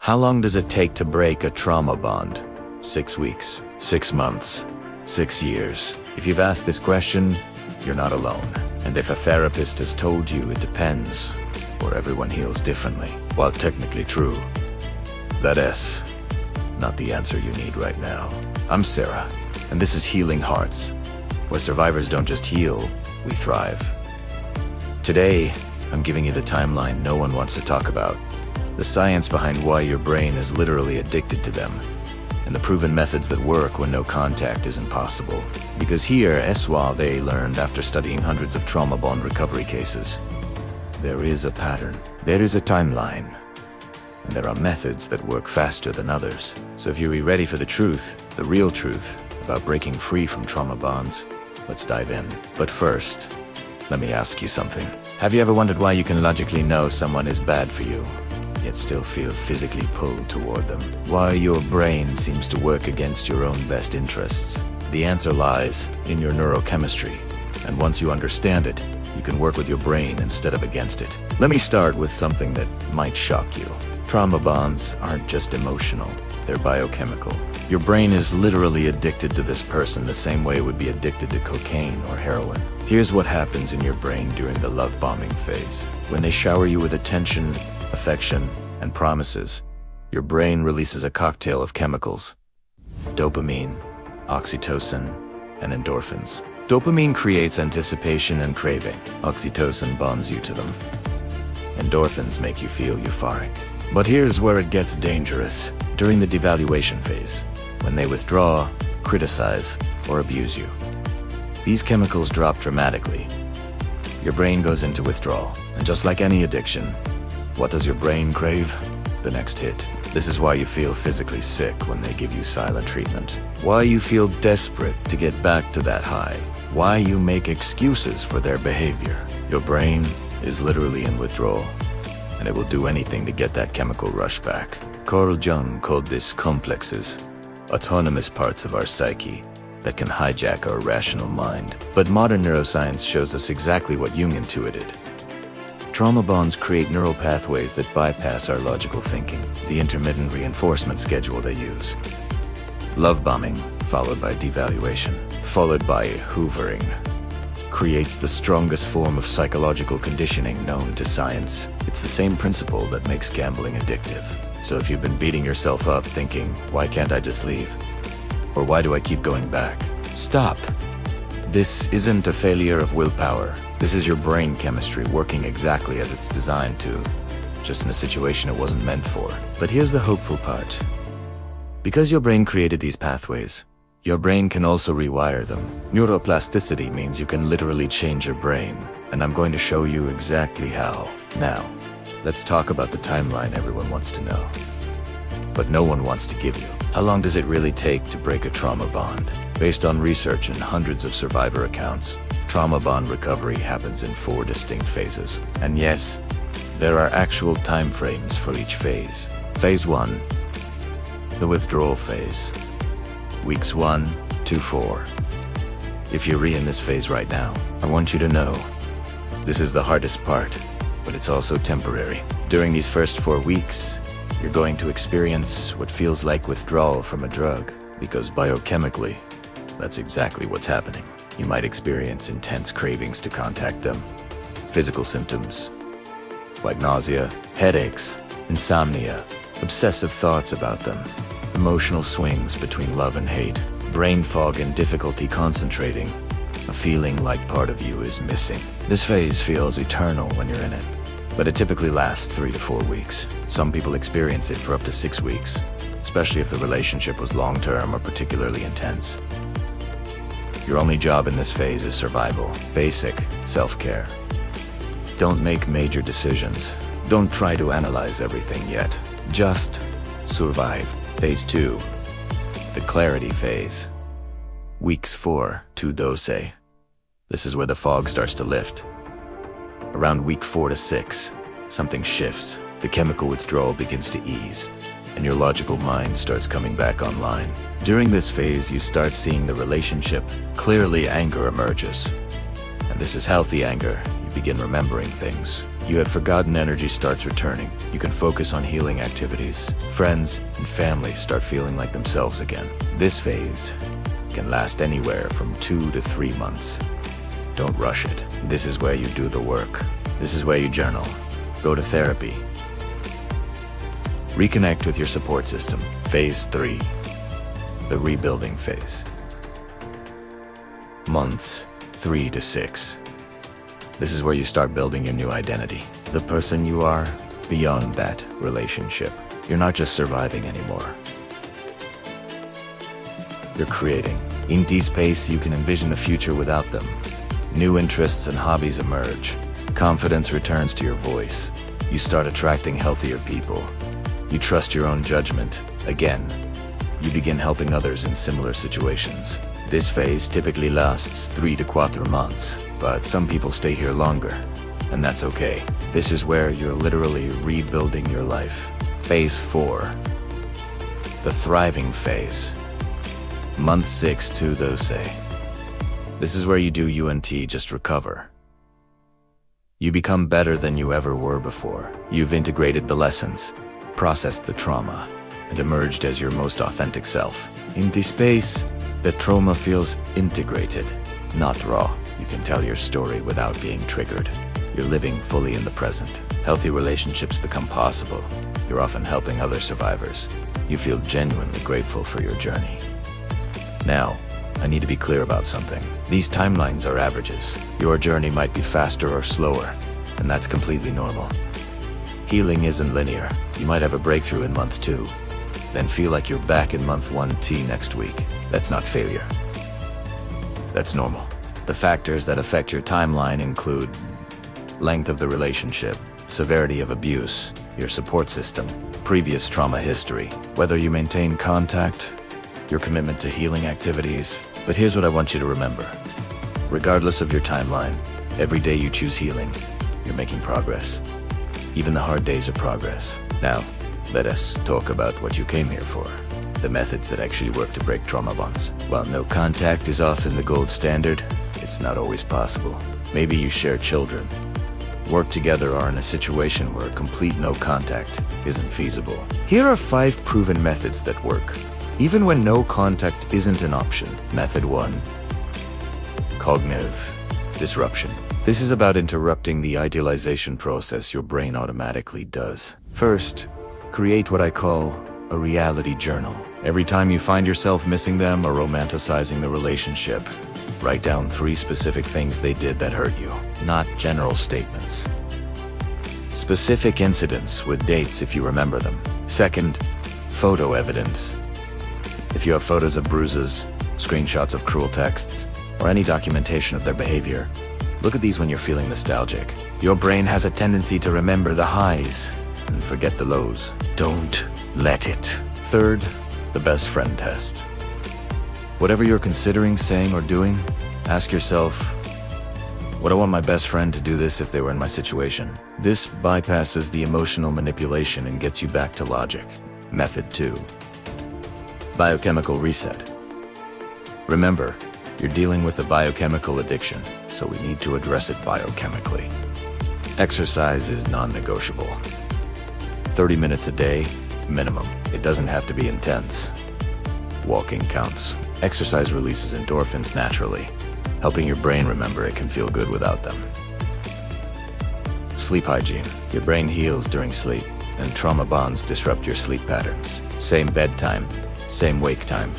How long does it take to break a trauma bond? 6 weeks, 6 months, 6 years. If you've asked this question, you're not alone. And if a therapist has told you it depends, or everyone heals differently, while technically true, that is not the answer you need right now. I'm Sarah, and this is Healing Hearts, where survivors don't just heal, we thrive. Today, I'm giving you the timeline no one wants to talk about, the science behind why your brain is literally addicted to them, and the proven methods that work when no contact isn't possible. Because here, they learned after studying hundreds of trauma bond recovery cases, there is a pattern, there is a timeline, and there are methods that work faster than others. So if you're ready for the truth, the real truth, about breaking free from trauma bonds, let's dive in. But first, let me ask you something. Have you ever wondered why you can logically know someone is bad for you, yet still feel physically pulled toward them? Why your brain seems to work against your own best interests? The answer lies in your neurochemistry, and once you understand it, you can work with your brain instead of against it. Let me start with something that might shock you. Trauma bonds aren't just emotional, they're biochemical. Your brain is literally addicted to this person the same way it would be addicted to cocaine or heroin. Here's what happens in your brain during the love bombing phase. When they shower you with attention, affection, and promises, your brain releases a cocktail of chemicals: dopamine, oxytocin, and endorphins. Dopamine creates anticipation and craving. Oxytocin bonds you to them. Endorphins make you feel euphoric. But here's where it gets dangerous. During the devaluation phase, when they withdraw, criticize, or abuse you, these chemicals drop dramatically. Your brain goes into withdrawal, and just like any addiction, what does your brain crave? The next hit. This is why you feel physically sick when they give you silent treatment. Why you feel desperate to get back to that high. Why you make excuses for their behavior. Your brain is literally in withdrawal, and it will do anything to get that chemical rush back. Carl Jung called this complexes, autonomous parts of our psyche that can hijack our rational mind. But modern neuroscience shows us exactly what Jung intuited. Trauma bonds create neural pathways that bypass our logical thinking, the intermittent reinforcement schedule they use. Love bombing, followed by devaluation, followed by hoovering, creates the strongest form of psychological conditioning known to science. It's the same principle that makes gambling addictive. So if you've been beating yourself up thinking, why can't I just leave? Or why do I keep going back? Stop. This isn't a failure of willpower. This is your brain chemistry working exactly as it's designed to, just in a situation it wasn't meant for. But here's the hopeful part. Because your brain created these pathways, your brain can also rewire them. Neuroplasticity means you can literally change your brain, and I'm going to show you exactly how. Now, let's talk about the timeline everyone wants to know, but no one wants to give you. How long does it really take to break a trauma bond? Based on research and hundreds of survivor accounts, trauma bond recovery happens in 4 distinct phases. And yes, there are actual time frames for each phase. Phase 1, the withdrawal phase. Weeks 1 to 4. If you're in this phase right now, I want you to know, this is the hardest part, but it's also temporary. During these first 4 weeks, you're going to experience what feels like withdrawal from a drug, because biochemically, that's exactly what's happening. You might experience intense cravings to contact them, physical symptoms, like nausea, headaches, insomnia, obsessive thoughts about them, emotional swings between love and hate, brain fog and difficulty concentrating, a feeling like part of you is missing. This phase feels eternal when you're in it, but it typically lasts 3 to 4 weeks. Some people experience it for up to 6 weeks, especially if the relationship was long-term or particularly intense. Your only job in this phase is survival, basic self-care. Don't make major decisions. Don't try to analyze everything yet. Just survive. Phase 2, the clarity phase. Weeks 4 to 12. This is where the fog starts to lift. Around week 4 to 6, something shifts. The chemical withdrawal begins to ease, and your logical mind starts coming back online. During this phase, you start seeing the relationship. Clearly, anger emerges. And this is healthy anger. You begin remembering things, you had forgotten energy starts returning. You can focus on healing activities. Friends and family start feeling like themselves again. This phase can last anywhere from 2 to 3 months. Don't rush it. This is where you do the work. This is where you journal. Go to therapy. Reconnect with your support system. Phase 3. The rebuilding phase. Months 3 to 6. This is where you start building your new identity. The person you are beyond that relationship. You're not just surviving anymore. You're creating. In this space, you can envision a future without them. New interests and hobbies emerge. Confidence returns to your voice. You start attracting healthier people. You trust your own judgment. Again, you begin helping others in similar situations. This phase typically lasts 3 to 4 months, but some people stay here longer, and that's okay. This is where you're literally rebuilding your life. Phase 4. The thriving phase. Month 6 to 12. This is where you do UNT, just recover. You become better than you ever were before. You've integrated the lessons, processed the trauma, and emerged as your most authentic self. In this space, the trauma feels integrated, not raw. You can tell your story without being triggered. You're living fully in the present. Healthy relationships become possible. You're often helping other survivors. You feel genuinely grateful for your journey. Now, I need to be clear about something. These timelines are averages. Your journey might be faster or slower, and that's completely normal. Healing isn't linear. You might have a breakthrough in month 2, then feel like you're back in month 1T next week. That's not failure. That's normal. The factors that affect your timeline include length of the relationship, severity of abuse, your support system, previous trauma history, whether you maintain contact, your commitment to healing activities. But here's what I want you to remember. Regardless of your timeline, every day you choose healing, you're making progress. Even the hard days are progress. Now, let us talk about what you came here for. The methods that actually work to break trauma bonds. While no contact is often the gold standard, it's not always possible. Maybe you share children, work together, or in a situation where complete no contact isn't feasible. Here are 5 proven methods that work, even when no contact isn't an option. Method 1. Cognitive disruption. This is about interrupting the idealization process your brain automatically does. First, create what I call a reality journal. Every time you find yourself missing them or romanticizing the relationship, write down 3 specific things they did that hurt you, not general statements. Specific incidents with dates if you remember them. Second, photo evidence. If you have photos of bruises, screenshots of cruel texts, or any documentation of their behavior, look at these when you're feeling nostalgic. Your brain has a tendency to remember the highs and forget the lows. Don't let it. Third, the best friend test. Whatever you're considering saying or doing, ask yourself, would I want my best friend to do this if they were in my situation? This bypasses the emotional manipulation and gets you back to logic. Method 2. Biochemical reset. Remember, you're dealing with a biochemical addiction, so we need to address it biochemically. Exercise is non-negotiable. 30 minutes a day, minimum. It doesn't have to be intense. Walking counts. Exercise releases endorphins naturally, helping your brain remember it can feel good without them. Sleep hygiene. Your brain heals during sleep, and trauma bonds disrupt your sleep patterns. Same bedtime, same wake time.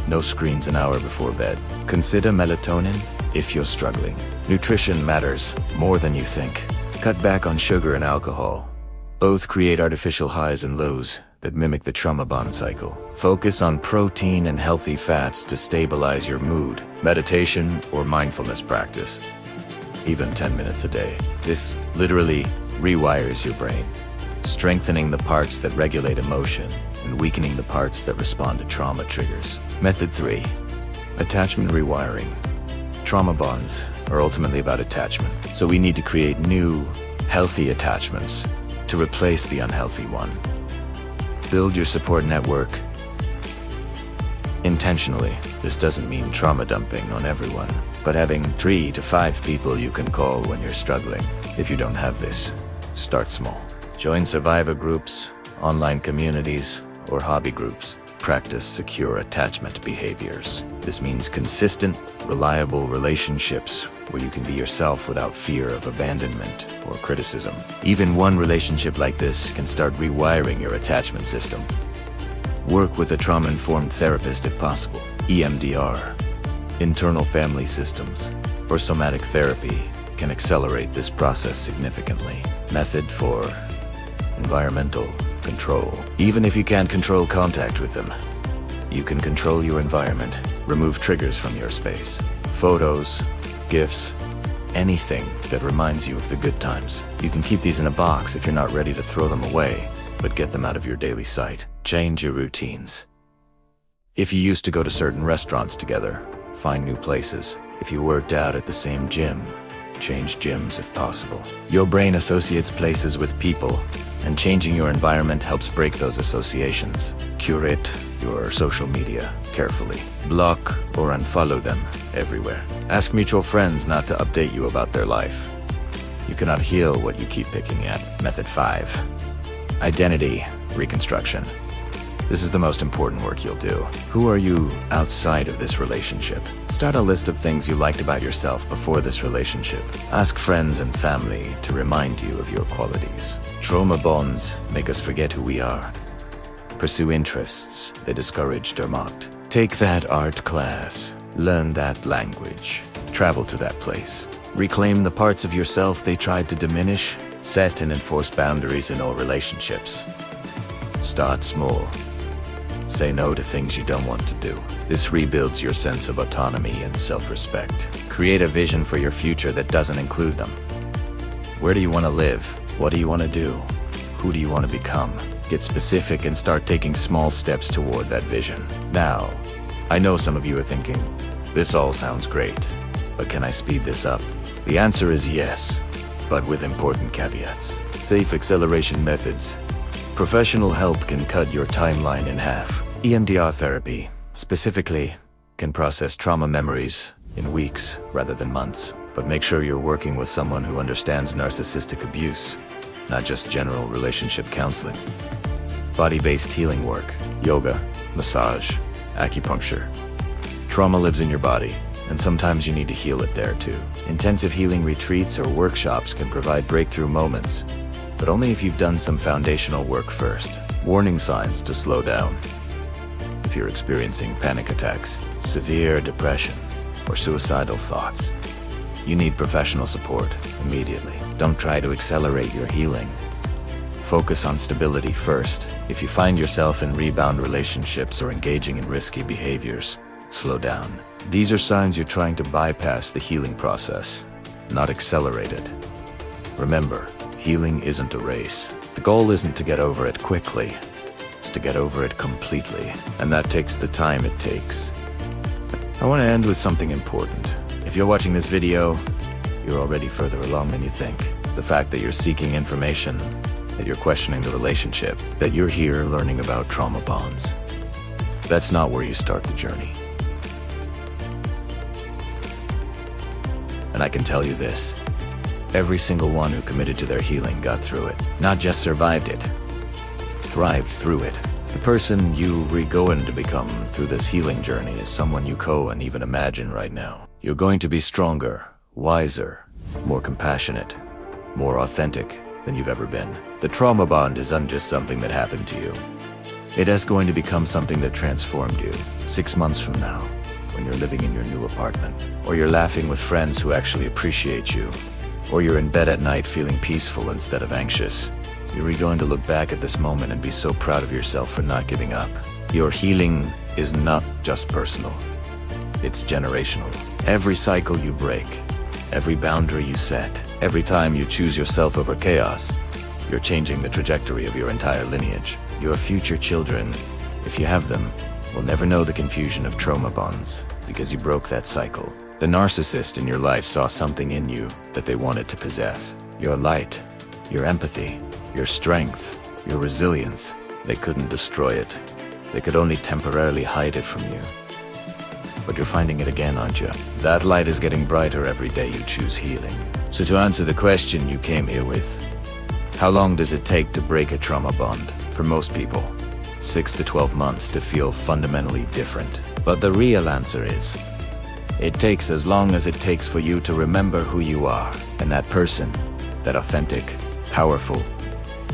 No screens an hour before bed. Consider melatonin if you're struggling. Nutrition matters more than you think. Cut back on sugar and alcohol. Both create artificial highs and lows that mimic the trauma bond cycle. Focus on protein and healthy fats to stabilize your mood. Meditation or mindfulness practice. Even 10 minutes a day. This literally rewires your brain, strengthening the parts that regulate emotion and weakening the parts that respond to trauma triggers. Method 3. Attachment rewiring. Trauma bonds are ultimately about attachment, so we need to create new, healthy attachments to replace the unhealthy one. Build your support network intentionally. This doesn't mean trauma dumping on everyone, but having 3 to 5 people you can call when you're struggling. If you don't have this, Start small. Join survivor groups, online communities, or hobby groups. Practice secure attachment behaviors. This means consistent, reliable relationships where you can be yourself without fear of abandonment or criticism. Even one relationship like this can start rewiring your attachment system. Work with a trauma-informed therapist if possible. EMDR, internal family systems, or somatic therapy can accelerate this process significantly. Method 4. Environmental control. Even if you can't control contact with them, you can control your environment. Remove triggers from your space. Photos, gifts, anything that reminds you of the good times. You can keep these in a box if you're not ready to throw them away, but get them out of your daily sight. Change your routines. If you used to go to certain restaurants together, find new places. If you worked out at the same gym, change gyms if possible. Your brain associates places with people, and changing your environment helps break those associations. Curate your social media carefully. Block or unfollow them everywhere. Ask mutual friends not to update you about their life. You cannot heal what you keep picking at. Method 5. Identity reconstruction. This is the most important work you'll do. Who are you outside of this relationship? Start a list of things you liked about yourself before this relationship. Ask friends and family to remind you of your qualities. Trauma bonds make us forget who we are. Pursue interests they discouraged or mocked. Take that art class. Learn that language. Travel to that place. Reclaim the parts of yourself they tried to diminish. Set and enforce boundaries in all relationships. Start small. Say no to things you don't want to do. This rebuilds your sense of autonomy and self-respect. Create a vision for your future that doesn't include them. Where do you want to live? What do you want to do? Who do you want to become? Get specific and start taking small steps toward that vision. Now, I know some of you are thinking, this all sounds great, but can I speed this up? The answer is yes, but with important caveats. Safe acceleration methods. Professional help can cut your timeline in half. EMDR therapy, specifically, can process trauma memories in weeks rather than months. But make sure you're working with someone who understands narcissistic abuse, not just general relationship counseling. Body-based healing work, yoga, massage, acupuncture. Trauma lives in your body, and sometimes you need to heal it there too. Intensive healing retreats or workshops can provide breakthrough moments, but only if you've done some foundational work first. Warning signs to slow down. If you're experiencing panic attacks, severe depression, or suicidal thoughts, you need professional support immediately. Don't try to accelerate your healing. Focus on stability first. If you find yourself in rebound relationships or engaging in risky behaviors, slow down. These are signs you're trying to bypass the healing process, not accelerate it. Remember, healing isn't a race. The goal isn't to get over it quickly, it's to get over it completely. And that takes the time it takes. I want to end with something important. If you're watching this video, you're already further along than you think. The fact that you're seeking information, that you're questioning the relationship, that you're here learning about trauma bonds, that's not where you start the journey. And I can tell you this. Every single one who committed to their healing got through it. Not just survived it, thrived through it. The person you going to become through this healing journey is someone you can't even imagine right now. You're going to be stronger, wiser, more compassionate, more authentic than you've ever been. The trauma bond isn't just something that happened to you. It is going to become something that transformed you 6 months from now, when you're living in your new apartment, or you're laughing with friends who actually appreciate you, or you're in bed at night feeling peaceful instead of anxious. You're going to look back at this moment and be so proud of yourself for not giving up. Your healing is not just personal, it's generational. Every cycle you break, every boundary you set, every time you choose yourself over chaos, you're changing the trajectory of your entire lineage. Your future children, if you have them, will never know the confusion of trauma bonds, because you broke that cycle. The narcissist in your life saw something in you that they wanted to possess. Your light, your empathy, your strength, your resilience. They couldn't destroy it. They could only temporarily hide it from you. But you're finding it again, aren't you? That light is getting brighter every day you choose healing. So to answer the question you came here with, How long does it take to break a trauma bond? For most people, 6 to 12 months to feel fundamentally different. But the real answer is, it takes as long as it takes for you to remember who you are, and that person, that authentic, powerful,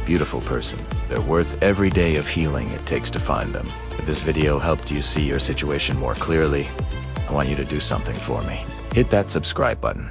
beautiful person. They're worth every day of healing it takes to find them. If this video helped you see your situation more clearly, I want you to do something for me. Hit that subscribe button,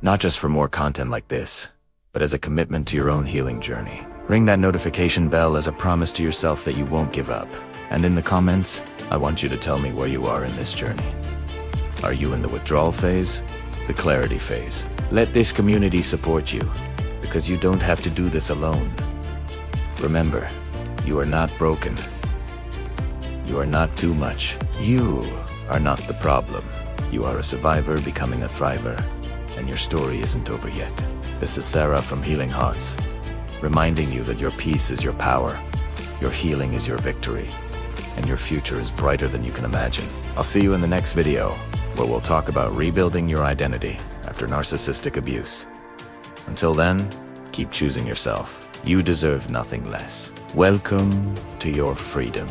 not just for more content like this, but as a commitment to your own healing journey. Ring that notification bell as a promise to yourself that you won't give up. And in the comments, I want you to tell me where you are in this journey. Are you in the withdrawal phase? The clarity phase? Let this community support you, because you don't have to do this alone. Remember, you are not broken. You are not too much. You are not the problem. You are a survivor becoming a thriver, and your story isn't over yet. This is Sarah from Healing Hearts, reminding you that your peace is your power, your healing is your victory, and your future is brighter than you can imagine. I'll see you in the next video, where we'll talk about rebuilding your identity after narcissistic abuse. Until then, keep choosing yourself. You deserve nothing less. Welcome to your freedom.